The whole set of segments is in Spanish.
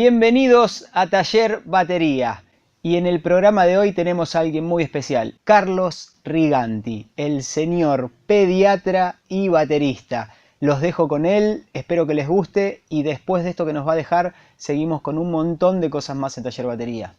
Bienvenidos a Taller Batería. Y en el programa de hoy tenemos a alguien muy especial, Carlos Riganti, el señor pediatra y baterista. Los dejo con él, espero que les guste y después de esto que nos va a dejar, seguimos con un montón de cosas más en Taller Batería.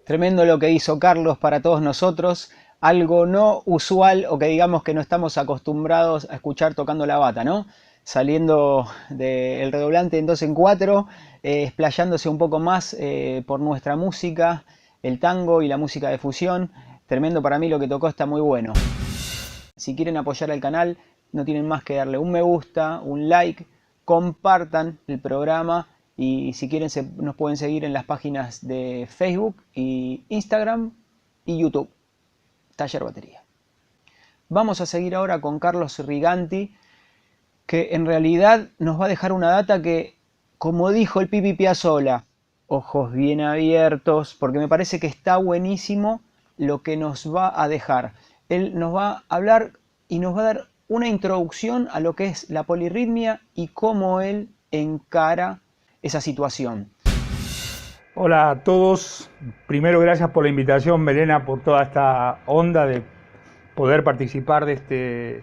Tremendo lo que hizo Carlos para todos nosotros, algo no usual o que digamos que no estamos acostumbrados a escuchar tocando la bata, ¿no? Saliendo del redoblante en 2 en 4, explayándose un poco más por nuestra música, el tango y la música de fusión. Tremendo para mí lo que tocó, está muy bueno. Si quieren apoyar al canal, no tienen más que darle un me gusta, un like, compartan el programa. Y si quieren nos pueden seguir en las páginas de Facebook y Instagram y YouTube, Taller Batería. Vamos a seguir ahora con Carlos Riganti, que en realidad nos va a dejar una data que, como dijo el Pipi Piazzolla, ojos bien abiertos, porque me parece que está buenísimo lo que nos va a dejar. Él nos va a hablar y nos va a dar una introducción a lo que es la polirritmia y cómo él encara esa situación. Hola a todos. Primero, gracias por la invitación, Melena, por toda esta onda de poder participar de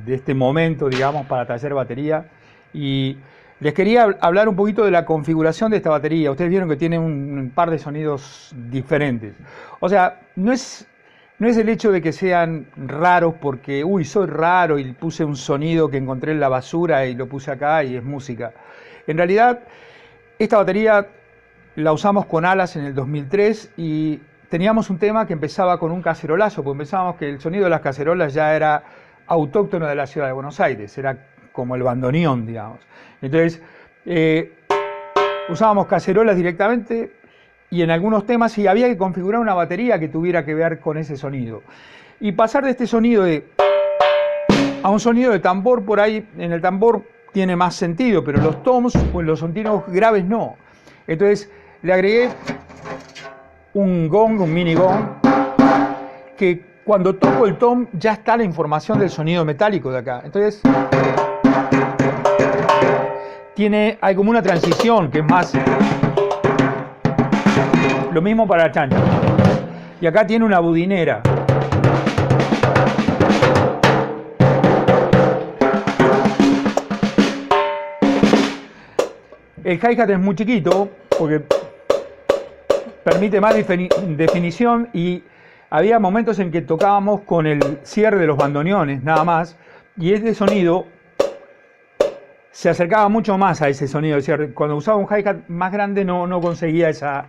este momento, digamos, para Taller Batería. Y les quería hablar un poquito de la configuración de esta batería. Ustedes vieron que tiene un par de sonidos diferentes. O sea, no es el hecho de que sean raros porque, uy, soy raro y puse un sonido que encontré en la basura y lo puse acá y es música. En realidad, esta batería la usamos con Alas en el 2003 y teníamos un tema que empezaba con un cacerolazo, porque pensábamos que el sonido de las cacerolas ya era autóctono de la ciudad de Buenos Aires, era como el bandoneón, digamos. Entonces, usábamos cacerolas directamente y en algunos temas y había que configurar una batería que tuviera que ver con ese sonido. Y pasar de este sonido a un sonido de tambor, por ahí en el tambor tiene más sentido, pero los toms o los sonidos graves no. Entonces le agregué un gong, un mini gong, que cuando toco el tom ya está la información del sonido metálico de acá. Entonces hay como una transición que es más... Lo mismo para la chancha. Y acá tiene una budinera. El hi-hat es muy chiquito porque permite más definición y había momentos en que tocábamos con el cierre de los bandoneones nada más y este sonido se acercaba mucho más a ese sonido de cierre. Cuando usaba un hi-hat más grande no conseguía esa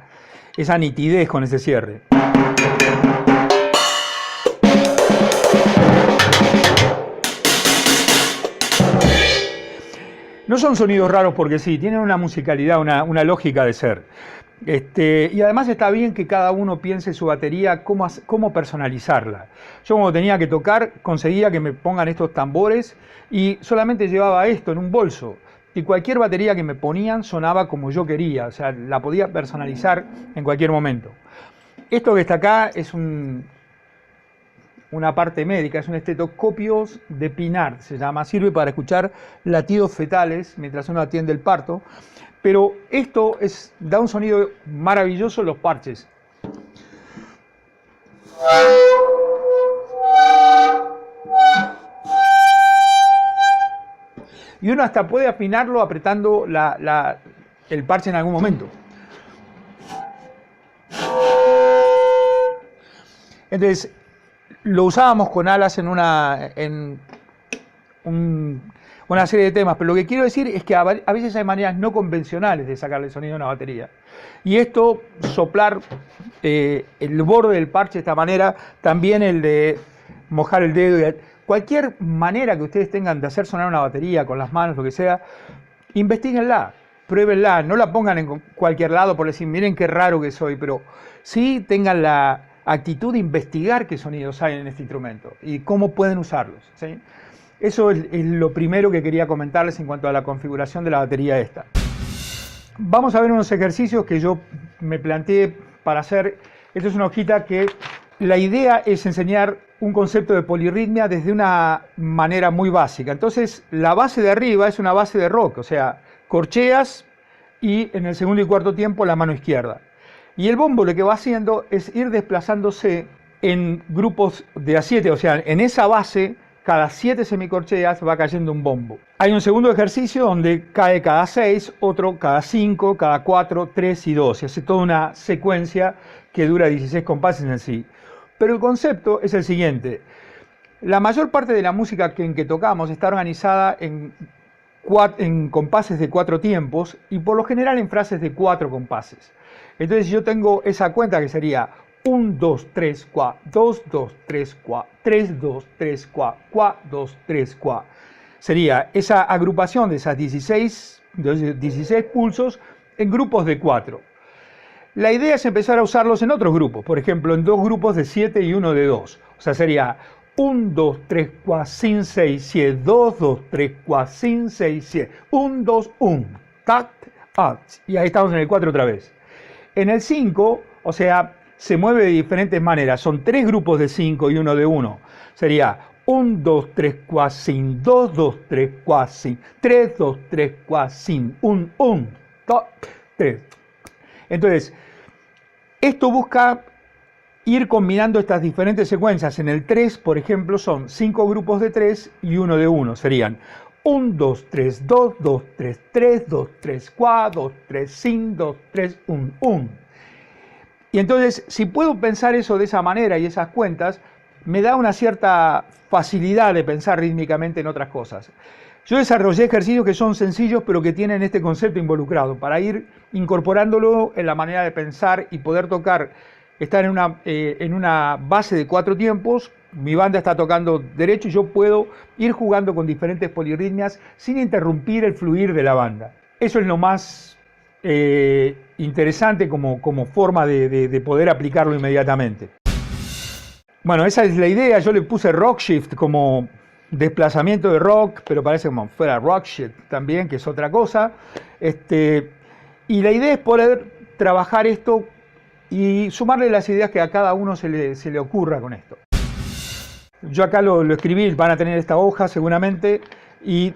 nitidez con ese cierre. No son sonidos raros porque sí, tienen una musicalidad, una lógica de ser. Y además está bien que cada uno piense su batería, cómo personalizarla. Yo cuando tenía que tocar, conseguía que me pongan estos tambores y solamente llevaba esto en un bolso. Y cualquier batería que me ponían sonaba como yo quería, o sea, la podía personalizar en cualquier momento. Esto que está acá es una parte médica, es un estetoscopio de Pinart, se llama, sirve para escuchar latidos fetales mientras uno atiende el parto, pero esto da un sonido maravilloso en los parches. Y uno hasta puede afinarlo apretando el parche en algún momento. Entonces, lo usábamos con Alas en una serie de temas, pero lo que quiero decir es que a veces hay maneras no convencionales de sacarle sonido a una batería. Y esto, soplar el borde del parche de esta manera, también el de mojar el dedo, cualquier manera que ustedes tengan de hacer sonar una batería con las manos, lo que sea, investíguenla, pruébenla, no la pongan en cualquier lado por decir, miren qué raro que soy, pero sí tengan la actitud de investigar qué sonidos hay en este instrumento y cómo pueden usarlos, ¿sí? Eso es lo primero que quería comentarles en cuanto a la configuración de la batería esta. Vamos a ver unos ejercicios que yo me planteé para hacer. Esta es una hojita que la idea es enseñar un concepto de polirritmia desde una manera muy básica. Entonces, la base de arriba es una base de rock, o sea, corcheas y en el segundo y cuarto tiempo la mano izquierda. Y el bombo lo que va haciendo es ir desplazándose en grupos de A7, o sea, en esa base, cada 7 semicorcheas va cayendo un bombo. Hay un segundo ejercicio donde cae cada 6, otro cada 5, cada 4, 3 y 2. Se hace toda una secuencia que dura 16 compases en sí. Pero el concepto es el siguiente. La mayor parte de la música en que tocamos está organizada en compases de 4 tiempos y por lo general en frases de 4 compases. Entonces yo tengo esa cuenta que sería 1, 2, 3, 4, 2, 2, 3, 4, 3, 2, 3, 4, 4, 2, 3, 4. Sería esa agrupación de esas 16 pulsos en grupos de 4. La idea es empezar a usarlos en otros grupos, por ejemplo, en 2 grupos de 7 y uno de 2. O sea, sería 1, 2, 3, 4, 5, 6, 7, 2, 2, 3, 4, 5, 6, 7, 1, 2, 1, tac, y ahí estamos en el 4 otra vez. En el 5, o sea, se mueve de diferentes maneras, son 3 grupos de 5 y uno de 1. Sería 1, 2, 3, 4, 5, 2, 2, 3, 4, 5, 3, 2, 3, 4, 5, 1, 1, 2, 3. Entonces, esto busca ir combinando estas diferentes secuencias. En el 3, por ejemplo, son 5 grupos de 3 y uno de 1. Serían 1, 2, 3, 2, 2, 3, 3, 2, 3, 4, 2, 3, 5, 2, 3, 1, 1. Y entonces, si puedo pensar eso de esa manera y esas cuentas, me da una cierta facilidad de pensar rítmicamente en otras cosas. Yo desarrollé ejercicios que son sencillos pero que tienen este concepto involucrado para ir incorporándolo en la manera de pensar y poder tocar, estar en una base de 4 tiempos. Mi banda está tocando derecho y yo puedo ir jugando con diferentes polirritmias sin interrumpir el fluir de la banda. Eso es lo más interesante como forma de poder aplicarlo inmediatamente. Bueno, esa es la idea. Yo le puse rock shift como desplazamiento de rock, pero parece como fuera rock shit también, que es otra cosa. Y la idea es poder trabajar esto y sumarle las ideas que a cada uno se le ocurra con esto. Yo acá lo escribí, van a tener esta hoja seguramente, y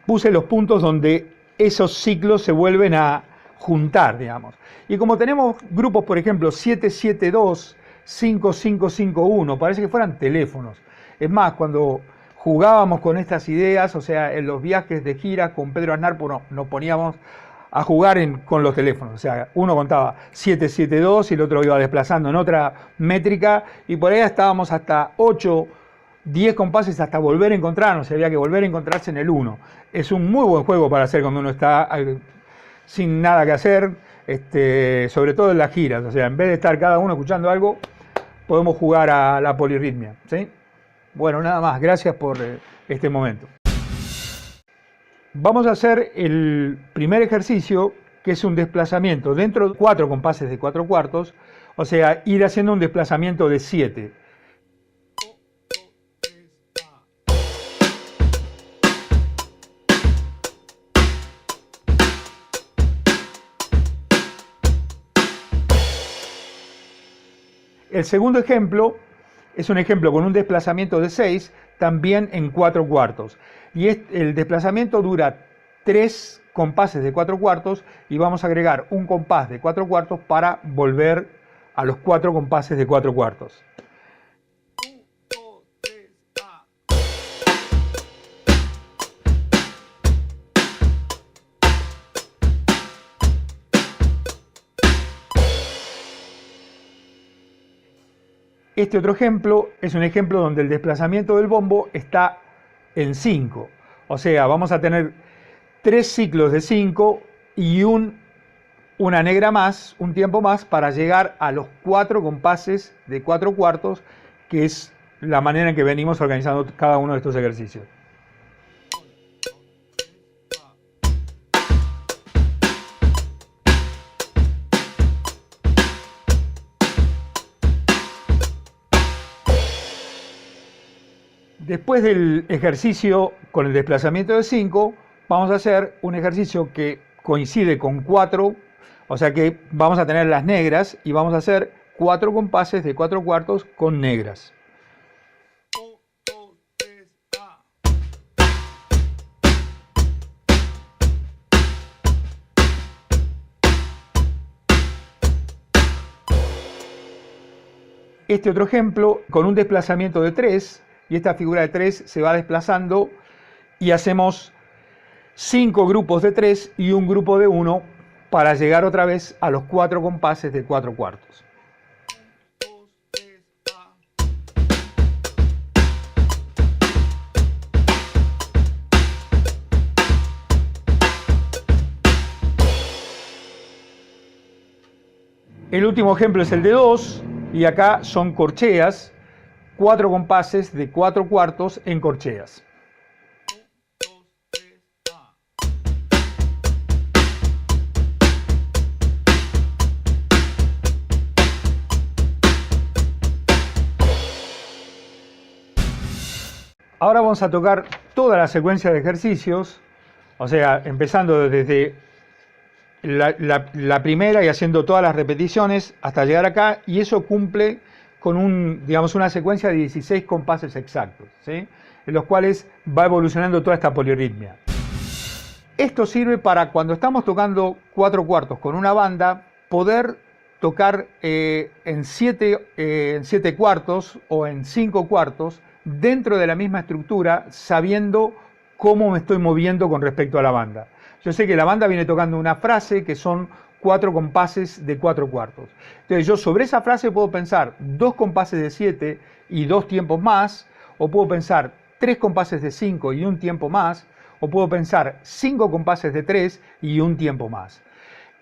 puse los puntos donde esos ciclos se vuelven a juntar, digamos. Y como tenemos grupos, por ejemplo, 772, 5551, parece que fueran teléfonos. Es más, cuando jugábamos con estas ideas, o sea, en los viajes de gira con Pedro Aznar, nos poníamos a jugar con los teléfonos. O sea, uno contaba 772 y el otro iba desplazando en otra métrica, y por ahí estábamos hasta 8, 10 compases hasta volver a encontrarnos, había que volver a encontrarse en el 1. Es un muy buen juego para hacer cuando uno está sin nada que hacer, sobre todo en las giras. O sea, en vez de estar cada uno escuchando algo, podemos jugar a la polirritmia, ¿sí? Bueno, nada más, gracias por este momento. Vamos a hacer el primer ejercicio, que es un desplazamiento dentro de 4 compases de 4 cuartos, o sea, ir haciendo un desplazamiento de 7. El segundo ejemplo es un ejemplo con un desplazamiento de 6, también en 4 cuartos. Y el desplazamiento dura 3 compases de 4 cuartos y vamos a agregar un compás de 4 cuartos para volver a los 4 compases de 4 cuartos. Este otro ejemplo es un ejemplo donde el desplazamiento del bombo está en 5. O sea, vamos a tener 3 ciclos de 5 y una negra más, un tiempo más, para llegar a los 4 compases de 4 cuartos, que es la manera en que venimos organizando cada uno de estos ejercicios. Después del ejercicio con el desplazamiento de 5, vamos a hacer un ejercicio que coincide con 4, o sea que vamos a tener las negras y vamos a hacer 4 compases de 4 cuartos con negras. Este otro ejemplo con un desplazamiento de 3, y esta figura de 3 se va desplazando y hacemos 5 grupos de 3 y un grupo de 1 para llegar otra vez a los 4 compases de 4 cuartos. El último ejemplo es el de 2, y acá son corcheas, 4 compases de 4 cuartos en corcheas. Ahora vamos a tocar toda la secuencia de ejercicios, o sea, empezando desde la primera y haciendo todas las repeticiones hasta llegar acá, y eso cumple con una secuencia de 16 compases exactos, ¿sí? En los cuales va evolucionando toda esta polirritmia. Esto sirve para cuando estamos tocando 4 cuartos con una banda, poder tocar en 7 cuartos o en 5 cuartos dentro de la misma estructura, sabiendo cómo me estoy moviendo con respecto a la banda. Yo sé que la banda viene tocando una frase que son 4 compases de 4 cuartos. Entonces yo sobre esa frase puedo pensar 2 compases de 7 y 2 tiempos más, o puedo pensar 3 compases de 5 y un tiempo más, o puedo pensar 5 compases de 3 y un tiempo más.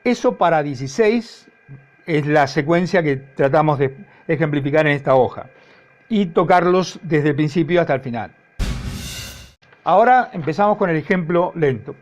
Eso para 16 es la secuencia que tratamos de ejemplificar en esta hoja y tocarlos desde el principio hasta el final. Ahora empezamos con el ejemplo lento.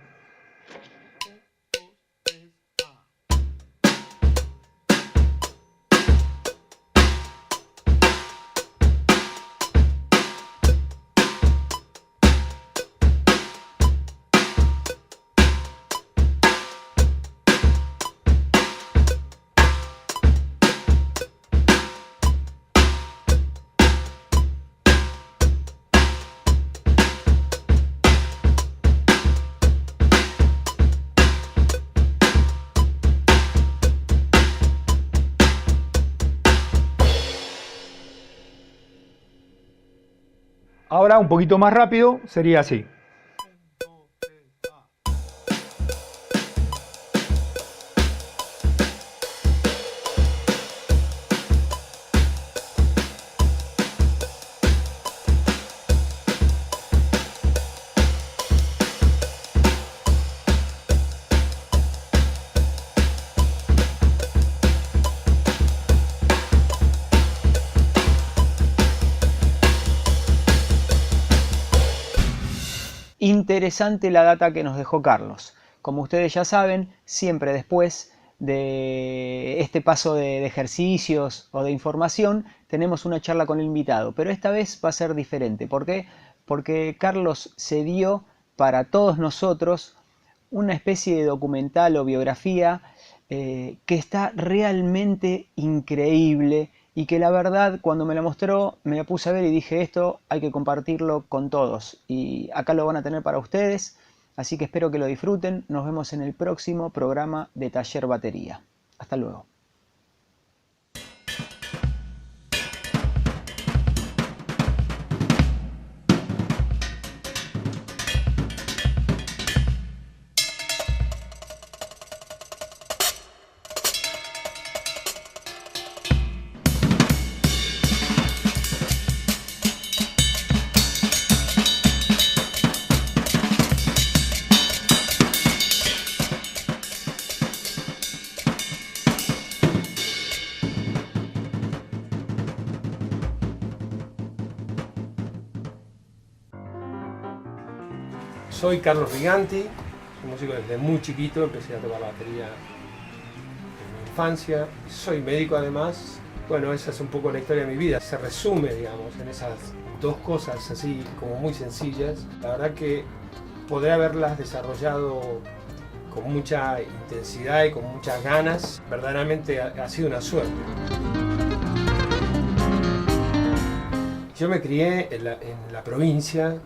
Ahora un poquito más rápido sería así. Interesante la data que nos dejó Carlos. Como ustedes ya saben, siempre después de este paso de ejercicios o de información, tenemos una charla con el invitado. Pero esta vez va a ser diferente. ¿Por qué? Porque Carlos se dio para todos nosotros una especie de documental o biografía que está realmente increíble y que la verdad cuando me la mostró me la puse a ver y dije esto hay que compartirlo con todos y acá lo van a tener para ustedes, así que espero que lo disfruten. Nos vemos en el próximo programa de Taller Batería. Hasta luego. Soy Carlos Riganti, soy músico desde muy chiquito, empecé a tocar la batería en mi infancia, soy médico además. Bueno, esa es un poco la historia de mi vida, se resume, digamos, en esas dos cosas así como muy sencillas. La verdad que podré haberlas desarrollado con mucha intensidad y con muchas ganas, verdaderamente ha sido una suerte. Yo me crié en la provincia,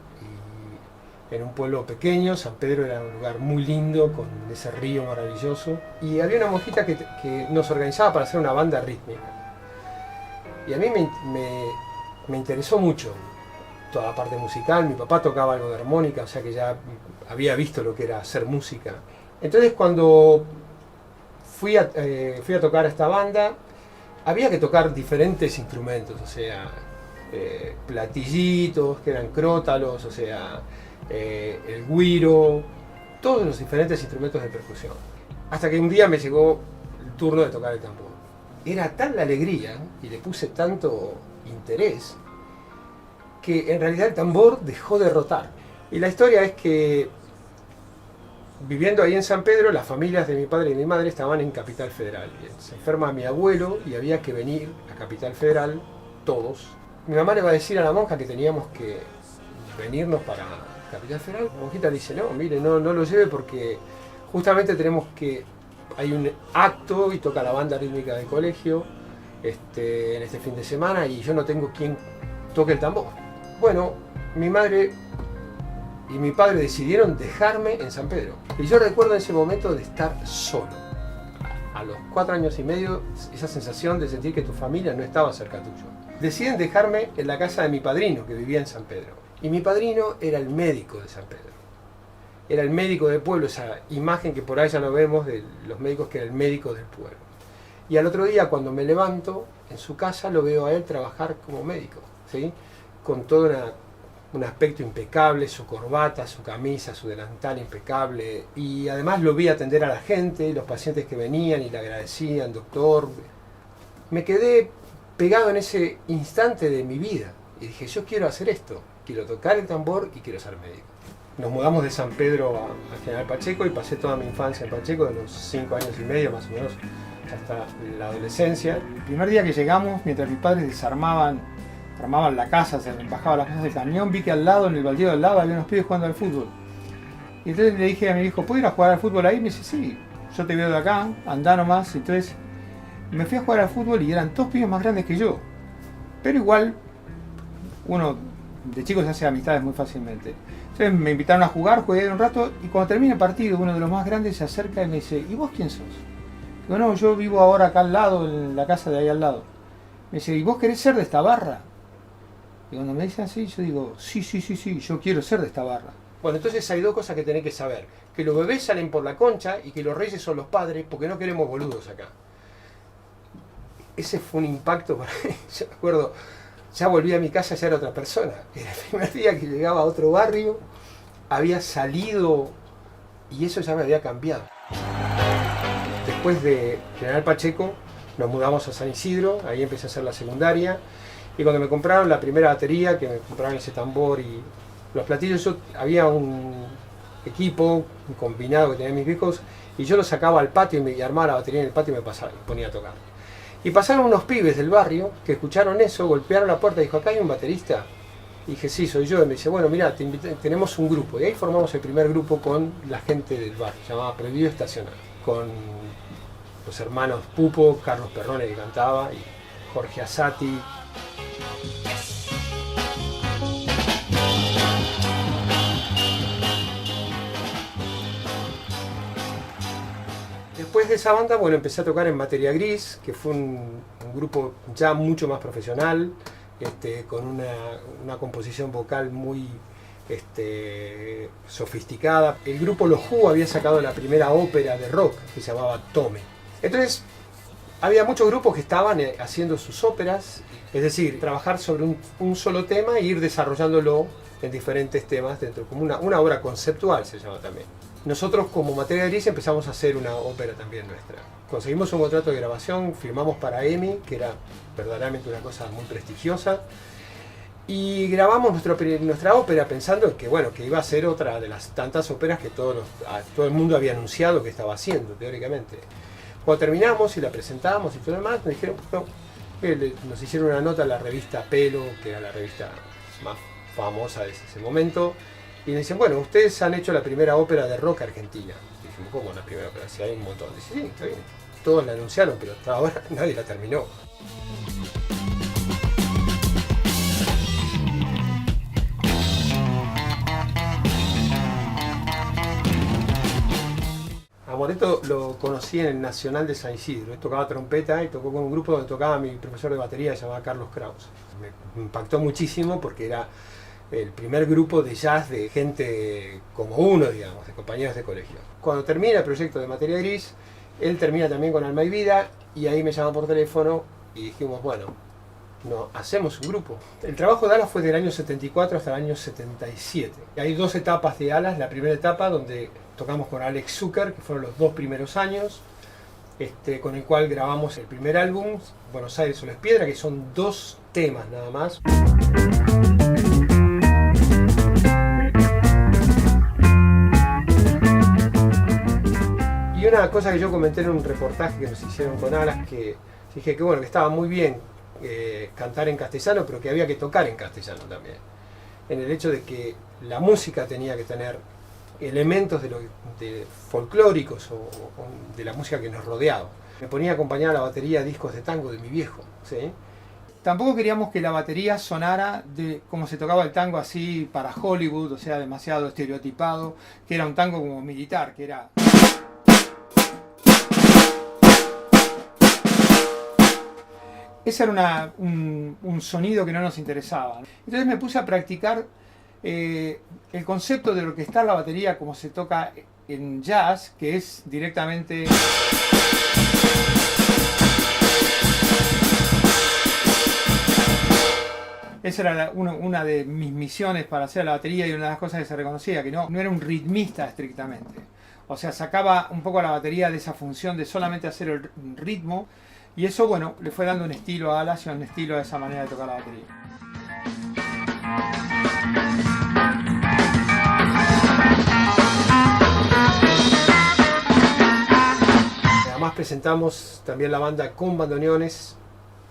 en un pueblo pequeño. San Pedro era un lugar muy lindo, con ese río maravilloso. Y había una monjita que nos organizaba para hacer una banda rítmica. Y a mí me interesó mucho toda la parte musical. Mi papá tocaba algo de armónica, o sea que ya había visto lo que era hacer música. Entonces cuando fui a tocar a esta banda, había que tocar diferentes instrumentos, o sea, platillitos, que eran crótalos, o sea, el güiro, todos los diferentes instrumentos de percusión. Hasta que un día me llegó el turno de tocar el tambor. Era tal la alegría y le puse tanto interés que en realidad el tambor dejó de rotar. Y la historia es que viviendo ahí en San Pedro, las familias de mi padre y mi madre estaban en Capital Federal. Se enferma mi abuelo y había que venir a Capital Federal todos. Mi mamá le va a decir a la monja que teníamos que venirnos para Capital Federal. La monjita dice, no, mire, no lo lleve porque justamente hay un acto y toca la banda rítmica del colegio en este fin de semana y yo no tengo quien toque el tambor. Bueno, mi madre y mi padre decidieron dejarme en San Pedro. Y yo recuerdo ese momento de estar solo. A los 4 años y medio, esa sensación de sentir que tu familia no estaba cerca tuyo. Deciden dejarme en la casa de mi padrino, que vivía en San Pedro. Y mi padrino era el médico de San Pedro. Era el médico del pueblo, esa imagen que por ahí ya no vemos de los médicos, que era el médico del pueblo. Y al otro día, cuando me levanto, en su casa lo veo a él trabajar como médico, ¿sí? Con toda un aspecto impecable, su corbata, su camisa, su delantal impecable, y además lo vi atender a la gente, los pacientes que venían y le agradecían, doctor. Me quedé pegado en ese instante de mi vida y dije, yo quiero hacer esto, quiero tocar el tambor y quiero ser médico. Nos mudamos de San Pedro a General Pacheco y pasé toda mi infancia en Pacheco, de los 5 años y medio más o menos hasta la adolescencia. El primer día que llegamos, mientras mis padres armaban la casa, se bajaban las cosas del camión, vi que al lado, en el baldío del lado, había unos pibes jugando al fútbol. Y entonces le dije a mi hijo, ¿puedo ir a jugar al fútbol ahí? Y me dice, sí, yo te veo de acá, andá nomás. Entonces me fui a jugar al fútbol y eran todos pibes más grandes que yo. Pero igual, uno de chico se hace amistades muy fácilmente. Entonces me invitaron a jugar, jugué un rato y cuando termina el partido, uno de los más grandes se acerca y me dice, ¿y vos quién sos? Digo, no, yo vivo ahora acá al lado, en la casa de ahí al lado. Me dice, ¿y vos querés ser de esta barra? Y cuando me dicen así, yo digo, sí, yo quiero ser de esta barra. Bueno, entonces hay dos cosas que tenés que saber. Que los bebés salen por la concha y que los reyes son los padres, porque no queremos boludos acá. Ese fue un impacto para mí. Yo me acuerdo, ya volví a mi casa, ya era otra persona. Era el primer día que llegaba a otro barrio, había salido y eso ya me había cambiado. Después de General Pacheco, nos mudamos a San Isidro, ahí empecé a hacer la secundaria. Y cuando me compraron la primera batería, que me compraron ese tambor y los platillos, había un equipo, un combinado que tenían mis viejos, y yo lo sacaba al patio y armaba la batería en el patio y me ponía a tocar. Y pasaron unos pibes del barrio que escucharon eso, golpearon la puerta y dijo, ¿acá hay un baterista? Y dije, sí, soy yo. Y me dice, bueno, mira, tenemos un grupo. Y ahí formamos el primer grupo con la gente del barrio, llamaba Prohibido Estacionar, con los hermanos Pupo, Carlos Perrone que cantaba, y Jorge Asati. Después de esa banda, bueno, empecé a tocar en Materia Gris, que fue un grupo ya mucho más profesional, con una composición vocal muy sofisticada. El grupo Los Who había sacado la primera ópera de rock que se llamaba Tome. Entonces, había muchos grupos que estaban haciendo sus óperas, es decir, trabajar sobre un solo tema e ir desarrollándolo en diferentes temas, dentro como una obra conceptual se llama también. Nosotros como Materia Gris empezamos a hacer una ópera también nuestra. Conseguimos un contrato de grabación, firmamos para EMI, que era verdaderamente una cosa muy prestigiosa, y grabamos nuestra ópera pensando que, bueno, que iba a ser otra de las tantas óperas que todo el mundo había anunciado que estaba haciendo, teóricamente. Cuando terminamos y la presentamos y todo lo demás, nos dijeron, no, nos hicieron una nota en la revista Pelo, que era la revista más famosa de ese momento, y me dicen, bueno, ustedes han hecho la primera ópera de rock argentina. Y dijimos, ¿cómo la primera ópera? Si hay un montón. Dice, sí, está bien. Todos la anunciaron, pero hasta ahora nadie la terminó. A Moreto lo conocí en el Nacional de San Isidro. Él tocaba trompeta y tocó con un grupo donde tocaba mi profesor de batería, se llamaba Carlos Kraus. Me impactó muchísimo porque era el primer grupo de jazz de gente como uno, digamos, de compañeros de colegio. Cuando termina el proyecto de Materia Gris, él termina también con Alma y Vida, y ahí me llaman por teléfono y dijimos, bueno, no, hacemos un grupo. El trabajo de Alas fue del año 74 hasta el año 77. Y hay dos etapas de Alas. La primera etapa donde tocamos con Alex Zucker, que fueron los 2 primeros años, con el cual grabamos el primer álbum, Buenos Aires Sol es Piedra, que son 2 temas nada más. Y una cosa que yo comenté en un reportaje que nos hicieron con Alas, que dije que bueno, que estaba muy bien cantar en castellano, pero que había que tocar en castellano también. En el hecho de que la música tenía que tener elementos de folclóricos o de la música que nos rodeaba. Me ponía a acompañar a la batería discos de tango de mi viejo, ¿sí? Tampoco queríamos que la batería sonara como se tocaba el tango así para Hollywood, o sea, demasiado estereotipado, que era un tango como militar, que era... Ese era un sonido que no nos interesaba. Entonces me puse a practicar el concepto de orquestar la batería como se toca en jazz, que es directamente... esa era una de mis misiones para hacer la batería y una de las cosas que se reconocía, que no era un ritmista estrictamente. O sea, sacaba un poco a la batería de esa función de solamente hacer el ritmo, y eso, bueno, le fue dando un estilo a Alas y un estilo a esa manera de tocar la batería. Además presentamos también la banda con bandoneones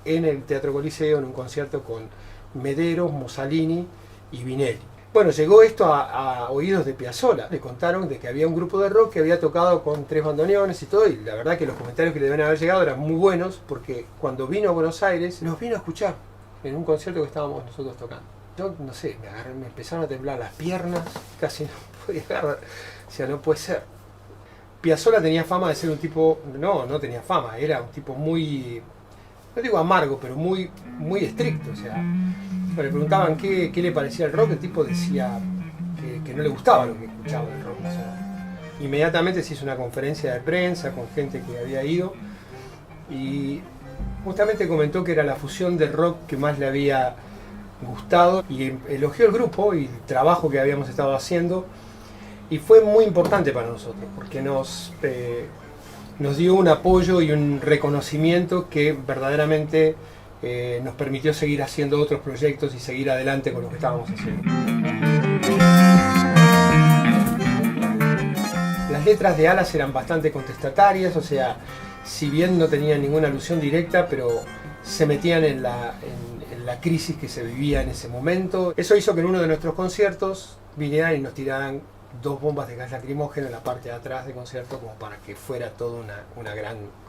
en el Teatro Coliseo en un concierto con Mederos, Mussolini y Vinelli. Bueno, llegó esto a oídos de Piazzolla. Le contaron de que había un grupo de rock que había tocado con 3 bandoneones y todo, y la verdad que los comentarios que le deben haber llegado eran muy buenos, porque cuando vino a Buenos Aires nos vino a escuchar en un concierto que estábamos nosotros tocando. Yo no sé, me empezaron a temblar las piernas, casi no podía agarrar, o sea, no puede ser. Piazzolla tenía fama de ser un tipo, no tenía fama, era un tipo muy, no digo amargo, pero muy estricto, o sea, cuando le preguntaban qué le parecía el rock, el tipo decía que no le gustaba lo que escuchaba el rock. O sea, inmediatamente se hizo una conferencia de prensa con gente que había ido y justamente comentó que era la fusión del rock que más le había gustado y elogió el grupo y el trabajo que habíamos estado haciendo, y fue muy importante para nosotros porque nos dio un apoyo y un reconocimiento que verdaderamente nos permitió seguir haciendo otros proyectos y seguir adelante con lo que estábamos haciendo. Las letras de Alas eran bastante contestatarias, o sea, si bien no tenían ninguna alusión directa, pero se metían en la crisis que se vivía en ese momento. Eso hizo que en uno de nuestros conciertos vinieran y nos tiraran 2 bombas de gas lacrimógeno en la parte de atrás del concierto, como para que fuera todo un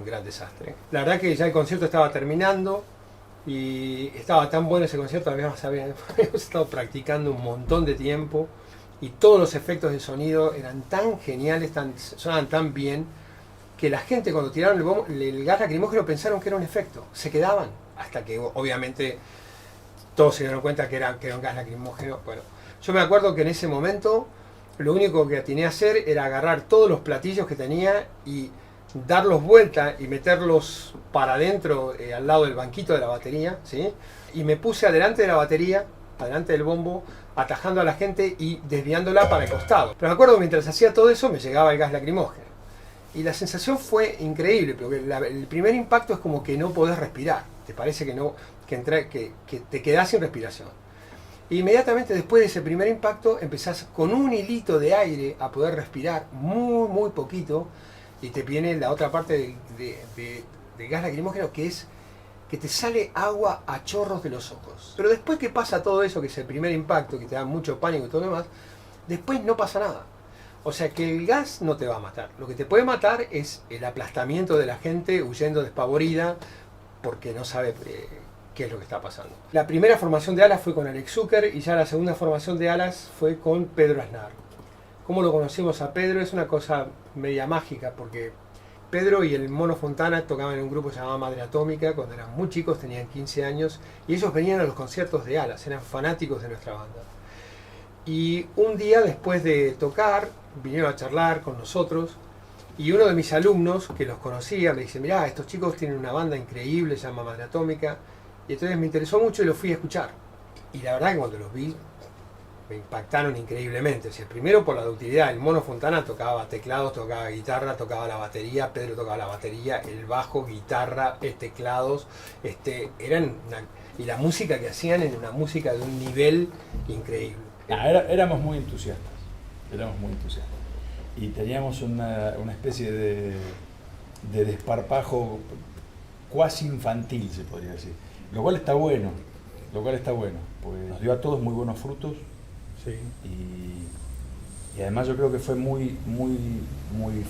gran desastre. La verdad que ya el concierto estaba terminando y estaba tan bueno ese concierto, habíamos estado practicando un montón de tiempo y todos los efectos de sonido eran tan geniales, sonaban tan bien, que la gente cuando tiraron el gas lacrimógeno pensaron que era un efecto, se quedaban, hasta que obviamente todos se dieron cuenta que era un gas lacrimógeno. Bueno, yo me acuerdo que en ese momento lo único que atiné a hacer era agarrar todos los platillos que tenía y darlos vuelta y meterlos para adentro, al lado del banquito de la batería, ¿sí? Y me puse adelante de la batería, adelante del bombo, atajando a la gente y desviándola para el costado. Pero me acuerdo que mientras hacía todo eso me llegaba el gas lacrimógeno. Y la sensación fue increíble, porque el primer impacto es como que no podés respirar. Te parece que te quedás sin respiración. E inmediatamente después de ese primer impacto empezás con un hilito de aire a poder respirar muy poquito, y te viene la otra parte de gas lacrimógeno, que es que te sale agua a chorros de los ojos. Pero después que pasa todo eso, que es el primer impacto, que te da mucho pánico y todo lo demás, después no pasa nada. O sea que el gas no te va a matar. Lo que te puede matar es el aplastamiento de la gente huyendo despavorida porque no sabe qué es lo que está pasando. La primera formación de Alas fue con Alex Zucker, y ya la segunda formación de Alas fue con Pedro Aznar. ¿Cómo lo conocimos a Pedro? Es una cosa media mágica, porque Pedro y el Mono Fontana tocaban en un grupo llamado Madre Atómica cuando eran muy chicos, tenían 15 años, y ellos venían a los conciertos de Alas, eran fanáticos de nuestra banda. Y un día después de tocar, vinieron a charlar con nosotros, y uno de mis alumnos, que los conocía, me dice: mirá, estos chicos tienen una banda increíble, se llama Madre Atómica. Y entonces me interesó mucho y los fui a escuchar. Y la verdad que cuando los vi, me impactaron increíblemente. O sea, primero por la ductilidad. El Mono Fontana tocaba teclados, tocaba guitarra, tocaba la batería. Pedro tocaba la batería, el bajo, guitarra, teclados. Y la música que hacían era una música de un nivel increíble. Éramos muy entusiastas. Y teníamos una especie de desparpajo cuasi infantil, se podría decir. Lo cual está bueno, pues nos dio a todos muy buenos frutos. Sí. Y además yo creo que fue muy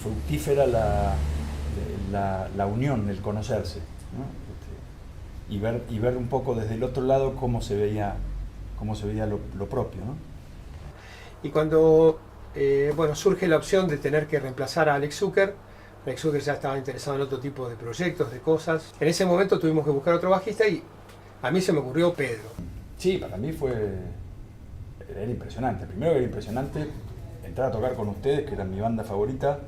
fructífera la unión, el conocerse, ¿no? Y ver un poco desde el otro lado cómo se veía lo propio, ¿no? Y cuando surge la opción de tener que reemplazar a Alex Zucker, Alex Zucker ya estaba interesado en otro tipo de proyectos, de cosas. En ese momento tuvimos que buscar otro bajista y a mí se me ocurrió Pedro. Sí, para mí era impresionante. Primero era impresionante entrar a tocar con ustedes, que eran mi banda favorita.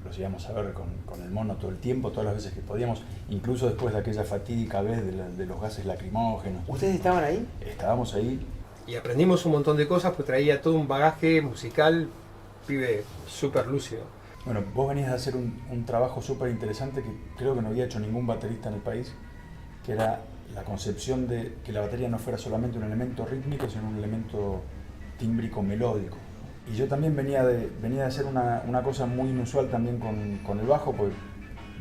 los íbamos a ver con el mono todo el tiempo, todas las veces que podíamos, incluso después de aquella fatídica vez de los gases lacrimógenos. ¿Ustedes estaban ahí? Estábamos ahí. Y aprendimos un montón de cosas, pues traía todo un bagaje musical, pibe súper lúcido. Bueno, vos venías a hacer un trabajo súper interesante que creo que no había hecho ningún baterista en el país, que era la concepción de que la batería no fuera solamente un elemento rítmico, sino un elemento tímbrico melódico. Y yo también venía de hacer una cosa muy inusual también con el bajo, porque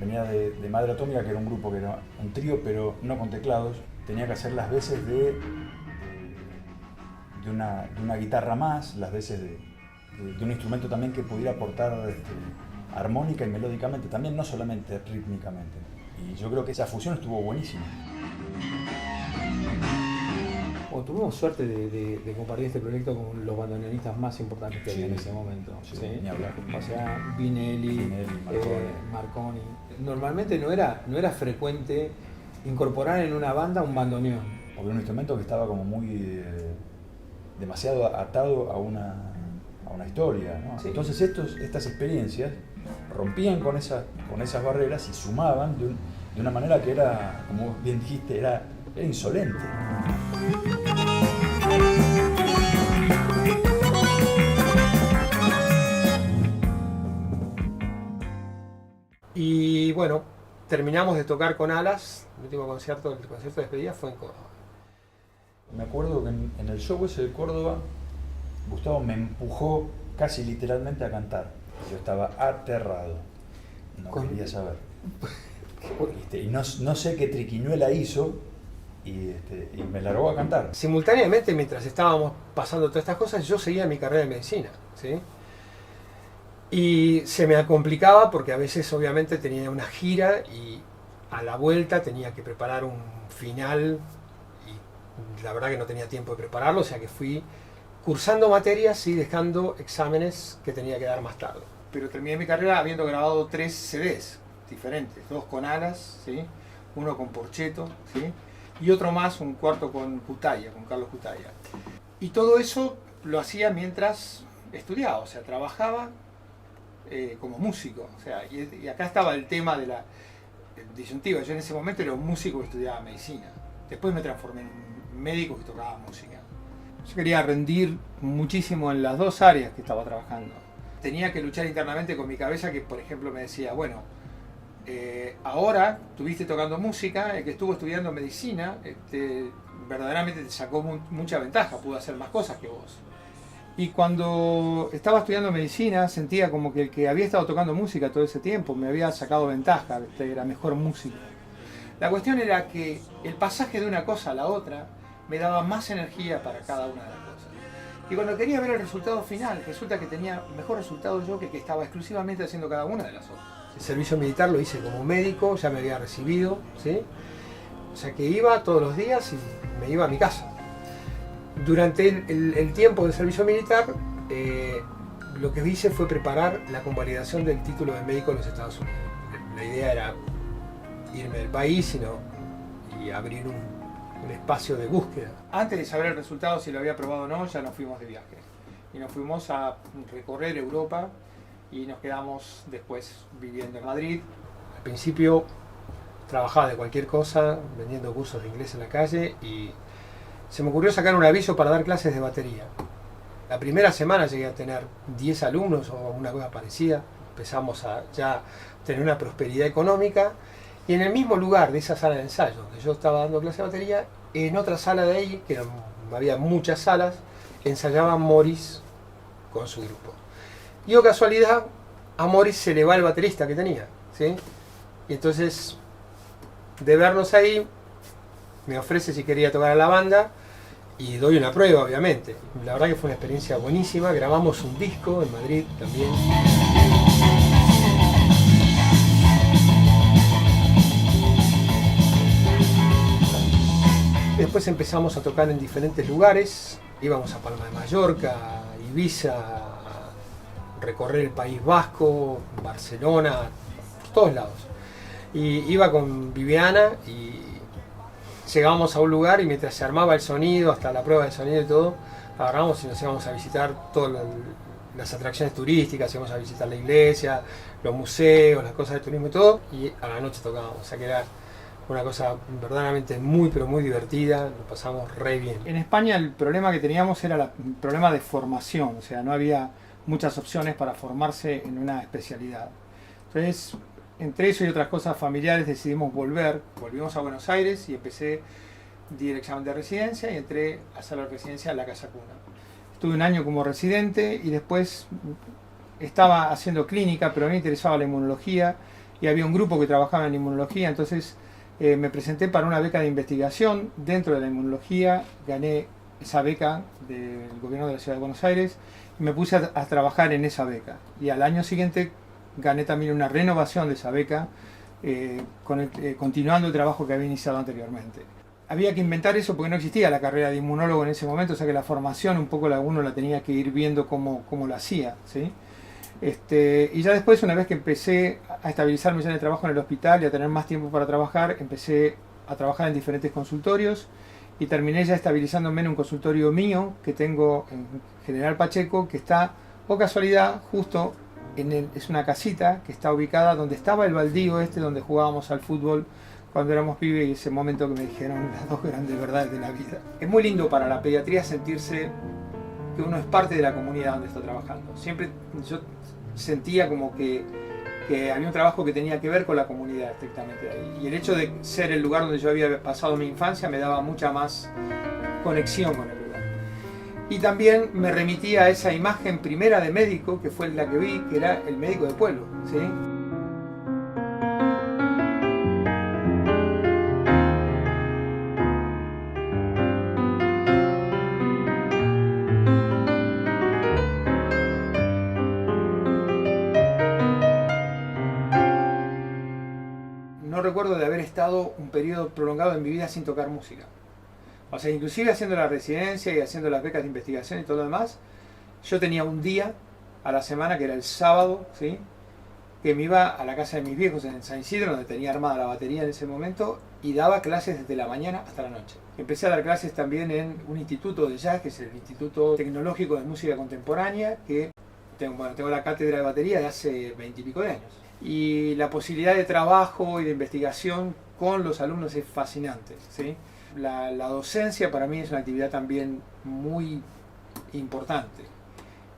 venía de Madre Atómica, que era un grupo que era un trío, pero no con teclados. Tenía que hacer las veces de una guitarra más, las veces de un instrumento también que pudiera aportar armónica y melódicamente, también no solamente rítmicamente. Y yo creo que esa fusión estuvo buenísima. Bueno, tuvimos suerte de compartir este proyecto con los bandoneonistas más importantes que había en ese momento. Sí, ni hablar. O sea, Vinelli, Marconi. Normalmente no era frecuente incorporar en una banda un bandoneón. Porque un instrumento que estaba como muy demasiado atado a una historia, ¿no? Sí. Entonces estas experiencias rompían con esas barreras y sumaban de una manera que era, como bien dijiste, era insolente. Y bueno, terminamos de tocar con Alas. El último concierto de despedida fue en Córdoba. Me acuerdo que en el show ese de Córdoba, Gustavo me empujó casi literalmente a cantar. Yo estaba aterrado, no quería saber. Y no sé qué triquiñuela hizo y me largó a cantar. Simultáneamente, mientras estábamos pasando todas estas cosas, yo seguía mi carrera de medicina, ¿sí? Y se me complicaba porque a veces obviamente tenía una gira y a la vuelta tenía que preparar un final y la verdad que no tenía tiempo de prepararlo, o sea que fui cursando materias y dejando exámenes que tenía que dar más tarde. Pero terminé mi carrera habiendo grabado 3 CDs diferentes, 2 con Alas, ¿sí? 1 con Porcheto, ¿sí? Y otro más, un cuarto con Cutaya, con Carlos Cutaya. Y todo eso lo hacía mientras estudiaba, o sea, trabajaba como músico. O sea, y acá estaba el tema de la disyuntiva. Yo en ese momento era un músico que estudiaba medicina. Después me transformé en un médico que tocaba música. Yo quería rendir muchísimo en las 2 áreas que estaba trabajando. Tenía que luchar internamente con mi cabeza que, por ejemplo, me decía, bueno, ahora estuviste tocando música, el que estuvo estudiando medicina, verdaderamente te sacó mucha ventaja, pudo hacer más cosas que vos. Y cuando estaba estudiando medicina sentía como que el que había estado tocando música todo ese tiempo me había sacado ventaja, era mejor músico. La cuestión era que el pasaje de una cosa a la otra me daba más energía para cada una de las cosas. Y cuando quería ver el resultado final, resulta que tenía mejor resultado yo que estaba exclusivamente haciendo cada una de las otras. El servicio militar lo hice como médico, ya me había recibido, ¿sí? O sea que iba todos los días y me iba a mi casa. Durante el tiempo del servicio militar, lo que hice fue preparar la convalidación del título de médico en los Estados Unidos. La idea era irme del país y abrir un espacio de búsqueda. Antes de saber el resultado, si lo había aprobado o no, ya nos fuimos de viaje. Y nos fuimos a recorrer Europa y nos quedamos después viviendo en Madrid. Al principio trabajaba de cualquier cosa, vendiendo cursos de inglés en la calle y se me ocurrió sacar un aviso para dar clases de batería. La primera semana llegué a tener 10 alumnos o una cosa parecida. Empezamos a ya tener una prosperidad económica. Y en el mismo lugar de esa sala de ensayo, donde yo estaba dando clase de batería, en otra sala de ahí, que había muchas salas, ensayaba Morris con su grupo. Y oh casualidad, a Morris se le va el baterista que tenía, ¿sí? Y entonces, de vernos ahí, me ofrece si quería tocar a la banda y doy una prueba, obviamente. La verdad que fue una experiencia buenísima. Grabamos un disco en Madrid también. Después empezamos a tocar en diferentes lugares. Íbamos a Palma de Mallorca, a Ibiza, a recorrer el País Vasco, Barcelona, por todos lados. Y iba con Viviana y llegábamos a un lugar y mientras se armaba el sonido, hasta la prueba del sonido y todo, agarramos y nos íbamos a visitar todo las atracciones turísticas, íbamos a visitar la iglesia, los museos, las cosas de turismo y todo, y a la noche tocábamos, o sea que era una cosa verdaderamente muy, pero muy divertida, lo pasamos re bien. En España el problema que teníamos era el problema de formación, o sea, no había muchas opciones para formarse en una especialidad. Entonces, entre eso y otras cosas familiares decidimos volvimos a Buenos Aires y di el examen de residencia y entré a hacer la residencia en la Casa Cuna. Estuve un año como residente y después estaba haciendo clínica, pero a mí me interesaba la inmunología y había un grupo que trabajaba en inmunología, entonces me presenté para una beca de investigación dentro de la inmunología, gané esa beca del gobierno de la Ciudad de Buenos Aires y me puse a trabajar en esa beca. Y al año siguiente gané también una renovación de esa beca, continuando el trabajo que había iniciado anteriormente. Había que inventar eso porque no existía la carrera de inmunólogo en ese momento, o sea que la formación un poco uno la tenía que ir viendo cómo lo hacía, ¿sí? Y ya después, una vez que empecé a estabilizarme ya en el trabajo en el hospital y a tener más tiempo para trabajar, empecé a trabajar en diferentes consultorios y terminé ya estabilizándome en un consultorio mío que tengo en General Pacheco, que está, por casualidad, justo es una casita que está ubicada donde estaba el baldío donde jugábamos al fútbol cuando éramos pibes, y ese momento que me dijeron las dos grandes verdades de la vida. Es muy lindo para la pediatría sentirse que uno es parte de la comunidad donde está trabajando. Siempre yo sentía como que había un trabajo que tenía que ver con la comunidad estrictamente ahí. Y el hecho de ser el lugar donde yo había pasado mi infancia me daba mucha más conexión con el lugar. Y también me remitía a esa imagen primera de médico, que fue la que vi, que era el médico de pueblo, ¿sí? No recuerdo de haber estado un periodo prolongado en mi vida sin tocar música. O sea, inclusive haciendo la residencia y haciendo las becas de investigación y todo lo demás, yo tenía un día a la semana, que era el sábado, ¿sí?, que me iba a la casa de mis viejos en San Isidro, donde tenía armada la batería en ese momento, y daba clases desde la mañana hasta la noche. Empecé a dar clases también en un instituto de jazz, que es el Instituto Tecnológico de Música Contemporánea, que tengo la cátedra de batería de hace 20 y pico de años. Y la posibilidad de trabajo y de investigación con los alumnos es fascinante, ¿sí? La docencia para mí es una actividad también muy importante.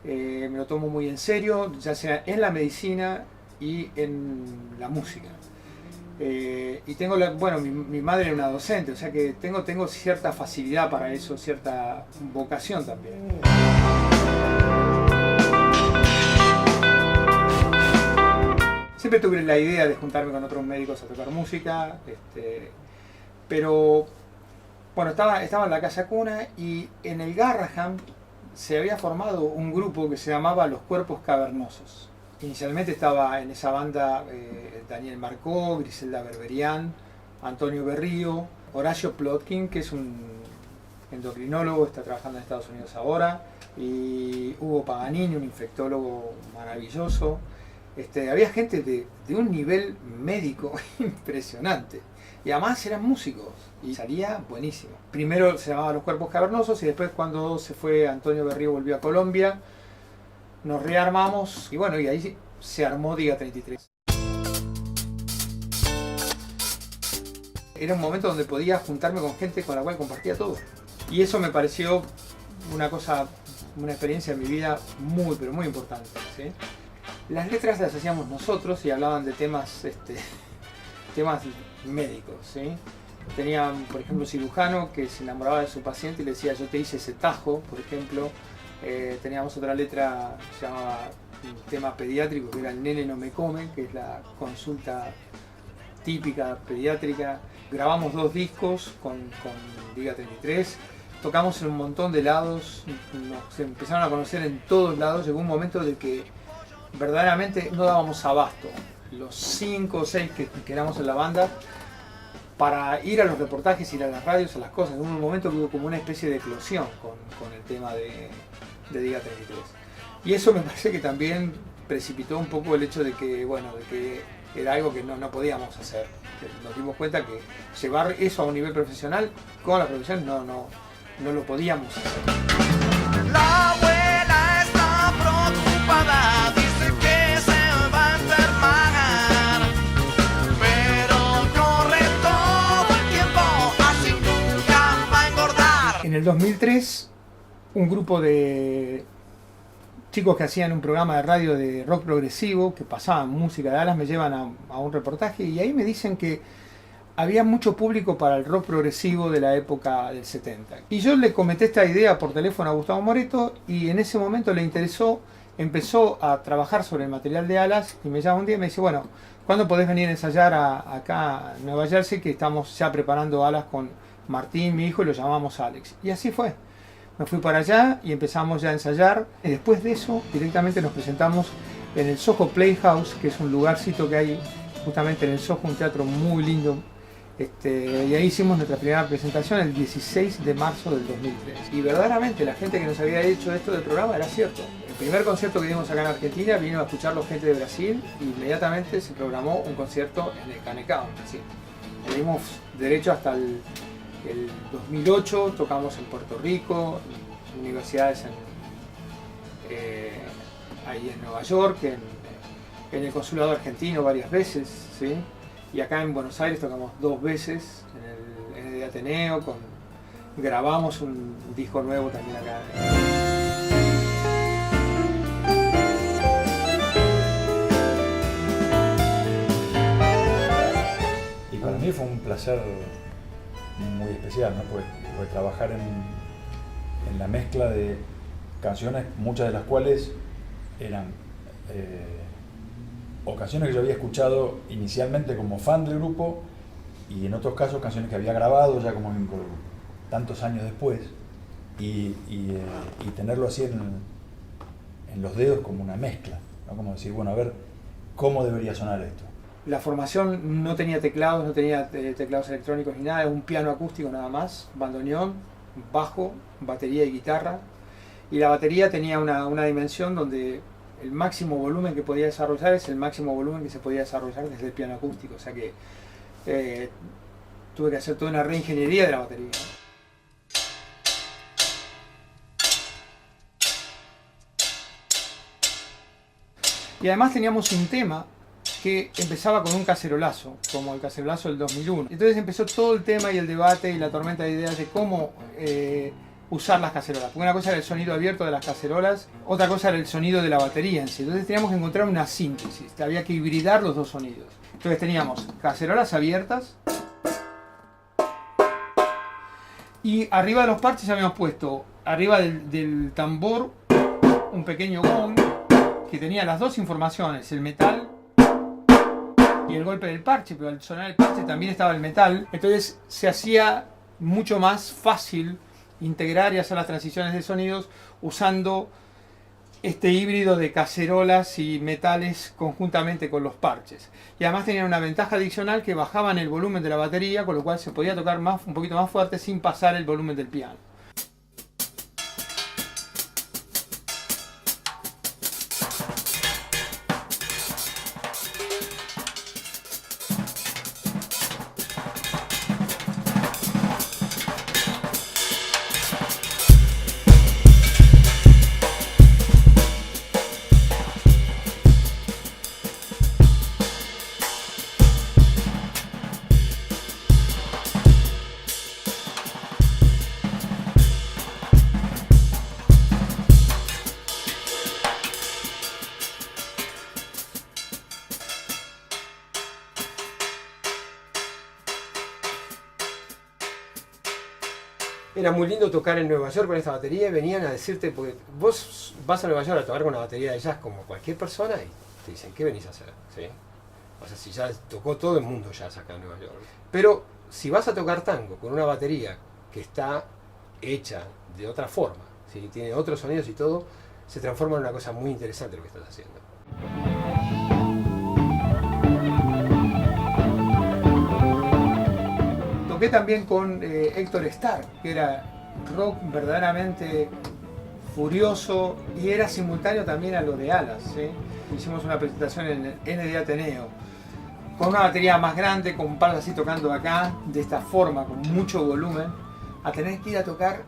Me lo tomo muy en serio, ya sea en la medicina y en la música. Y tengo mi madre era una docente, o sea que tengo cierta facilidad para eso, cierta vocación también. Siempre tuve la idea de juntarme con otros médicos a tocar música, pero bueno, estaba en la Casa Cuna y en el Garrahan se había formado un grupo que se llamaba Los Cuerpos Cavernosos. Inicialmente estaba en esa banda Daniel Marcó, Griselda Berberian, Antonio Berrío, Horacio Plotkin, que es un endocrinólogo, está trabajando en Estados Unidos ahora, y Hugo Paganini, un infectólogo maravilloso. Había gente de un nivel médico impresionante y además eran músicos y salía buenísimo. Primero se llamaba Los Cuerpos Cavernosos y después, cuando se fue Antonio Berrío, volvió a Colombia, nos rearmamos y bueno, y ahí se armó Diga 33. Era un momento donde podía juntarme con gente con la cual compartía todo y eso me pareció una experiencia en mi vida muy, pero muy importante, ¿sí? Las letras las hacíamos nosotros y hablaban de temas médicos, ¿sí? Tenía, por ejemplo, un cirujano que se enamoraba de su paciente y le decía: yo te hice ese tajo, por ejemplo. Teníamos otra letra que se llamaba un tema pediátrico, que era El nene no me come, que es la consulta típica pediátrica. Grabamos 2 discos con Diga 33. Tocamos en un montón de lados, nos empezaron a conocer en todos lados. Llegó un momento de que verdaderamente no dábamos abasto, los 5 o 6 que éramos en la banda, para ir a los reportajes, ir a las radios, a las cosas. En un momento que hubo como una especie de eclosión con el tema de Diga 33. Y eso me parece que también precipitó un poco el hecho de que era algo que no podíamos hacer. Nos dimos cuenta que llevar eso a un nivel profesional con la profesión no lo podíamos hacer. La abuela está el 2003, un grupo de chicos que hacían un programa de radio de rock progresivo, que pasaban música de Dallas, me llevan a un reportaje y ahí me dicen que había mucho público para el rock progresivo de la época del 70. Y yo le comenté esta idea por teléfono a Gustavo Moreto y en ese momento le interesó, empezó a trabajar sobre el material de Alas y me llama un día y me dice, bueno, ¿cuándo podés venir a ensayar acá a Nueva Jersey? Que estamos ya preparando Alas con Martín, mi hijo, y lo llamamos Alex. Y así fue. Me fui para allá y empezamos ya a ensayar. Y después de eso, directamente nos presentamos en el Soho Playhouse, que es un lugarcito que hay justamente en el Soho, un teatro muy lindo. Y ahí hicimos nuestra primera presentación el 16 de marzo del 2003. Y verdaderamente la gente que nos había hecho esto del programa era cierto. El primer concierto que dimos acá en Argentina vino a escucharlo gente de Brasil y inmediatamente se programó un concierto en el Canecao, en Brasil. Le dimos derecho hasta el 2008, tocamos en Puerto Rico, en universidades ahí en Nueva York, en el consulado argentino varias veces, ¿sí? Y acá en Buenos Aires tocamos 2 veces en el Ateneo, grabamos un disco nuevo también acá. Y para mí fue un placer muy especial, ¿no? Porque trabajar en la mezcla de canciones, muchas de las cuales eran o canciones que yo había escuchado inicialmente como fan del grupo y en otros casos canciones que había grabado ya como miembro del grupo, tantos años después, y tenerlo así en los dedos como una mezcla, ¿no? Como decir, bueno, a ver cómo debería sonar esto. La formación no tenía teclados, no tenía teclados electrónicos ni nada, un piano acústico nada más, bandoneón, bajo, batería y guitarra. Y la batería tenía una dimensión donde el máximo volumen que podía desarrollar es el máximo volumen que se podía desarrollar desde el piano acústico. O sea que tuve que hacer toda una reingeniería de la batería. Y además teníamos un tema que empezaba con un cacerolazo, como el cacerolazo del 2001. Entonces empezó todo el tema y el debate y la tormenta de ideas de cómo usar las cacerolas. Porque una cosa era el sonido abierto de las cacerolas, otra cosa era el sonido de la batería en sí. Entonces teníamos que encontrar una síntesis, había que hibridar los dos sonidos. Entonces teníamos cacerolas abiertas y arriba de los parches habíamos puesto, arriba del tambor, un pequeño gong que tenía las dos informaciones, el metal y el golpe del parche, pero al sonar el parche también estaba el metal. Entonces se hacía mucho más fácil integrar y hacer las transiciones de sonidos usando este híbrido de cacerolas y metales conjuntamente con los parches. Y además tenían una ventaja adicional que bajaban el volumen de la batería, con lo cual se podía tocar un poquito más fuerte sin pasar el volumen del piano. Era muy lindo tocar en Nueva York con esta batería y venían a decirte, porque vos vas a Nueva York a tocar con una batería de jazz como cualquier persona y te dicen, ¿qué venís a hacer? ¿Sí? O sea, si ya tocó todo el mundo jazz acá en Nueva York. Pero si vas a tocar tango con una batería que está hecha de otra forma, ¿sí? Tiene otros sonidos y todo, se transforma en una cosa muy interesante lo que estás haciendo. Toqué también con Héctor Stark, que era rock verdaderamente furioso y era simultáneo también a lo de Alas, ¿sí? Hicimos una presentación en el ND Ateneo con una batería más grande, con palos así tocando acá, de esta forma, con mucho volumen, a tener que ir a tocar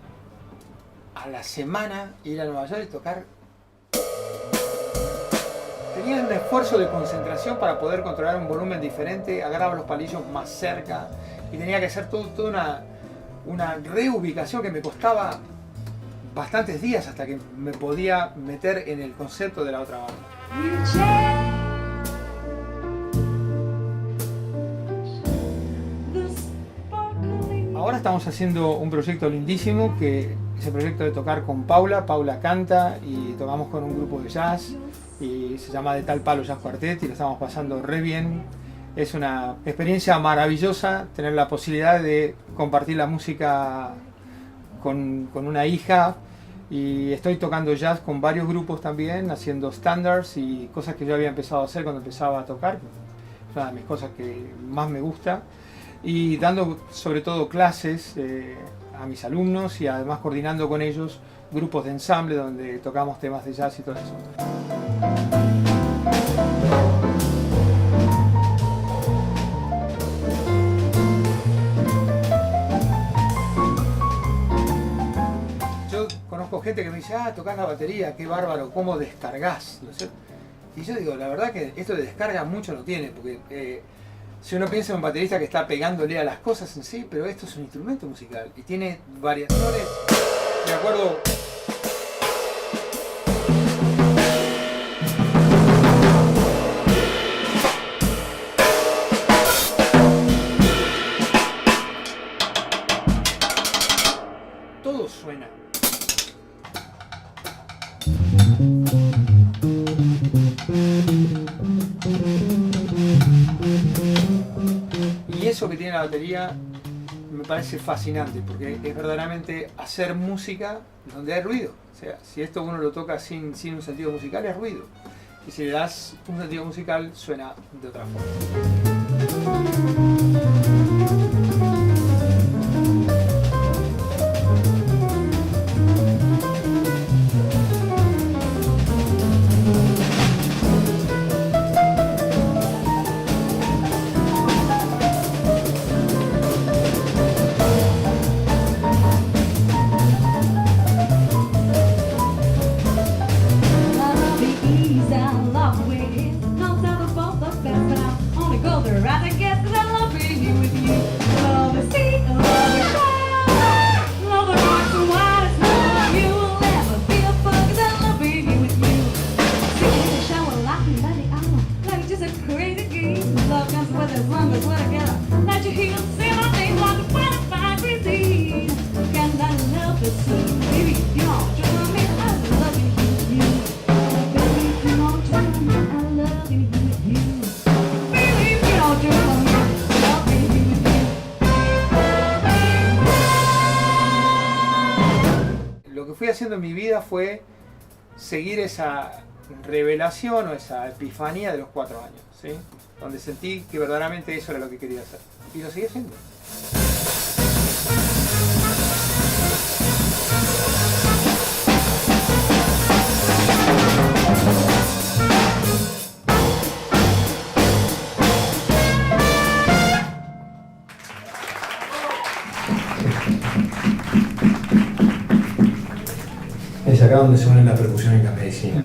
a la semana, ir a Nueva York y tocar. Tenía un esfuerzo de concentración para poder controlar un volumen diferente, agarraba los palillos más cerca y tenía que hacer toda una reubicación que me costaba bastantes días hasta que me podía meter en el concepto de la otra banda. Ahora estamos haciendo un proyecto lindísimo, que es el proyecto de tocar con Paula. Paula canta y tocamos con un grupo de jazz y se llama De Tal Palo Jazz Quartet y lo estamos pasando re bien. Es una experiencia maravillosa tener la posibilidad de compartir la música con una hija, y estoy tocando jazz con varios grupos también, haciendo standards y cosas que yo había empezado a hacer cuando empezaba a tocar. Es una de mis cosas que más me gusta, y dando sobre todo clases a mis alumnos y además coordinando con ellos grupos de ensamble donde tocamos temas de jazz y todo eso. Yo conozco gente que me dice, tocás la batería, qué bárbaro, cómo descargas, ¿no es cierto? Y yo digo, la verdad que esto de descarga mucho no tiene, porque si uno piensa en un baterista que está pegándole a las cosas en sí, pero esto es un instrumento musical y tiene variaciones, de acuerdo. Todo suena. Y eso que tiene la batería me parece fascinante, porque es verdaderamente hacer música donde hay ruido. O sea, si esto uno lo toca sin un sentido musical, es ruido. Y si le das un sentido musical, suena de otra forma. Lo que fui haciendo en mi vida fue seguir esa revelación o esa epifanía de los 4 años, ¿sí? Donde sentí que verdaderamente eso era lo que quería hacer. Y lo seguí haciendo. Es acá donde se une la percusión y la medicina.